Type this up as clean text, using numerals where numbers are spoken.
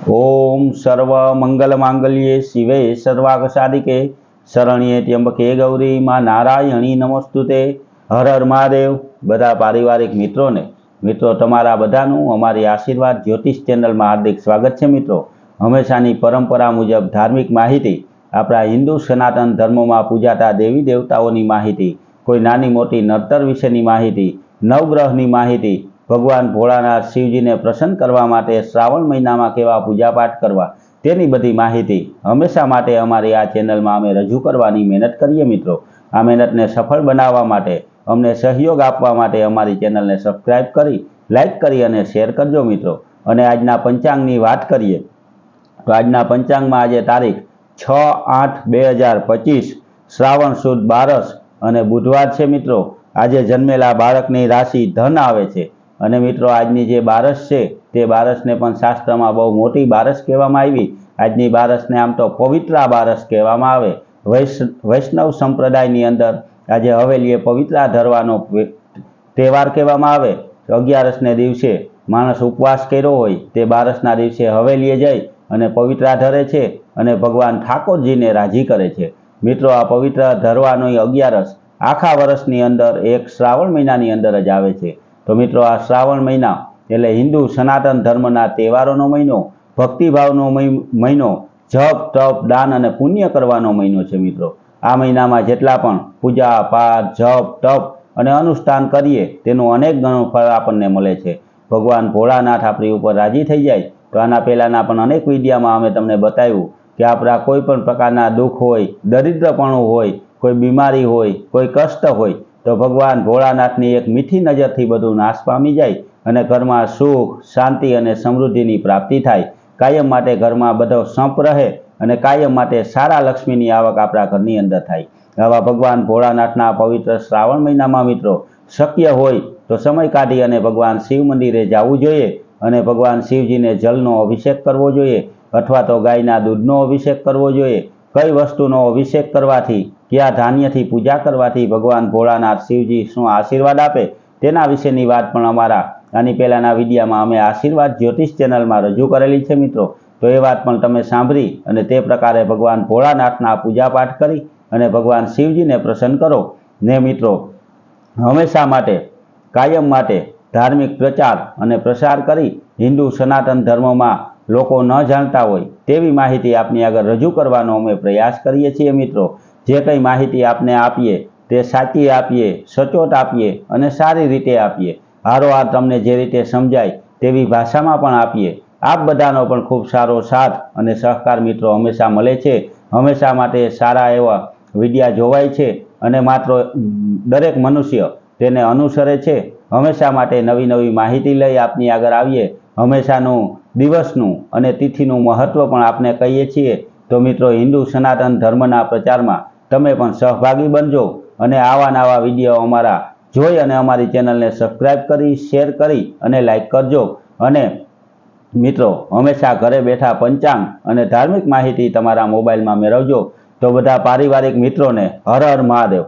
ओम सर्व मंगल मांगल्ये शिवे सर्वार्थ साधिके शरण्ये त्र्यंबके गौरी मां नारायणी नमोस्तुते। हर हर महादेव। बधा पारिवारिक मित्रों तमारा बधानुं अमारी आशीर्वाद ज्योतिष चेनल में हार्दिक स्वागत है। मित्रों, हमेशानी परंपरा मुजब धार्मिक माहिती, आपणा हिंदू सनातन धर्म में पूजाता देवी देवताओनी माहिती, कोई नानी मोटी नड़तर विशेनी माहिती, नवग्रहनी माहिती, भगवान भोळानाथ शिवजी ने प्रसन्न करवा माटे श्रावण महीना में केवा पूजापाठ करवा तेनी बधी माहिती हमेशा माटे अमारी आ चेनल में अमे रजू करवानी मेहनत करीए। मित्रों, आ मेहनत ने सफल बनावा माटे अमने सहयोग आपवा माटे अमारी चेनल ने सब्सक्राइब करी, लाइक करी अने शेर करजो। मित्रों, अने आजना पंचांगनी वात करीए तो आजना पंचांग में आज तारीख 6/8/2025 श्रावण सुद 12 अने बुधवार छे। मित्रों, आज जन्मेला बाळकनी राशि धन आवे छे। अने मित्रों, आजनी जे बारस छे ते बारसने पण शास्त्र में बहु मोटी बारस कहेवामां आवी। आजनी बारसने आम तो पवित्रा बारस कहेवामां आवे। वैष्णव संप्रदायनी अंदर आज हवेलीए पवित्रा धरवानो तहेवार कहेवामां आवे। 11 दिवसे माणस उपवास कर्यो होय ते बारसना दिवसे हवेलीए जई अने पवित्रा धरे छे अने भगवान ठाकोरजीने राजी करे छे। मित्रों, आ पवित्र धरवानो 11 आखा वर्षनी अंदर एक श्रावण महीनानी अंदर ज आवे छे। तो मित्रों, आ श्रावण महीना एटले हिंदू सनातन धर्मना तहेवारोनो महीनो, भक्तिभावनो महीनो, जप तप दान अने पुण्य करवानो महीनो छे। मित्रों, आ महीनामां जेटला पण पूजा पाठ जप तप अने अनुष्ठान करीए तेनुं अनेक गणुं फळ आपणने मळे छे। भगवान भोळानाथ आपणी उपर राजी थई जाय तो आना पहेलाना पण अनेक विडियोमां अमे तमने बताव्युं के आपणा कोईपण प्रकारना दुख होय, दरिद्रपणुं होय, कोई बीमारी होय, कोई कष्ट होय तो भगवान भोळानाथनी एक मीठी नजरथी बधुं नाश पामी जाय अने घरमां सुख शांति अने समृद्धिनी प्राप्ति थाय। कायम माटे घरमां बधो संप रहे अने कायम माटे सारा लक्ष्मीनी आवक आपणा घरनी अंदर थाय। आवा भगवान भोळानाथना पवित्र श्रावण महीनामां मित्रों शक्य होय तो समय काढी अने भगवान शिव मंदिरे जावुं जोईए अने भगवान शिवजीने जलनो अभिषेक करवो जोईए अथवा तो गायना दूधनो अभिषेक करवो जोईए। कई वस्तुनो अभिषेक करवाथी, क्या धान्यथी पूजा करवाथी भगवान भोळानाथ शिवजी शुं आशीर्वाद आपे तेना विशेनी वात पण अमारा आनी पहेलाना विडियोमां अमे आशीर्वाद ज्योतिष चेनल में रजू करेली छे। मित्रों, तो ए वात पण तमे सांभळी अने ते प्रकारे भगवान भोळानाथना पूजापाठ करी अने भगवान शिवजीने प्रसन्न करो ने। मित्रों, हमेशा माटे कायम माटे धार्मिक प्रचार अने प्रसार करी हिंदू सनातन धर्म में लोको न जाणता होय तेवी माहिती आपनी आगळ रजू करवानो अमे प्रयास करीए छीए। मित्रों, जे कई माहिती आपने आपीए ते साची आपीए, सचोट आपीए अने सारी रीते आपीए। हारोहार तमने जे रीते समजाय तेवी भाषामां पण आपीए। आप बधानो पण खूब सारो साथ अने सहकार मित्रों हमेशा मळे छे। हमेशा माटे सारा एवा विडिया जोवाय छे अने मात्र दरेक मनुष्य तेने अनुसरे छे। हमेशा माटे नवी नवी माहिती लई आपनी आगळ आवीए। हमेशानुं दिवसनुं अने तिथिनुं महत्व पण आपने कहीए छीए। तो मित्रों, हिंदू सनातन धर्मना प्रचारमां तमे पण सहभागी बनजो अने आवा नवा विडियो अमारा जोई अने अमारी चेनलने सब्सक्राइब करी, शेर करी अने लाइक करजो। अने मित्रों, हमेशा घरे बैठा पंचांग अने धार्मिक माहिती तमारा मोबाइल में मेळवजो। तो बधा पारिवारिक मित्रों ने हर हर महादेव।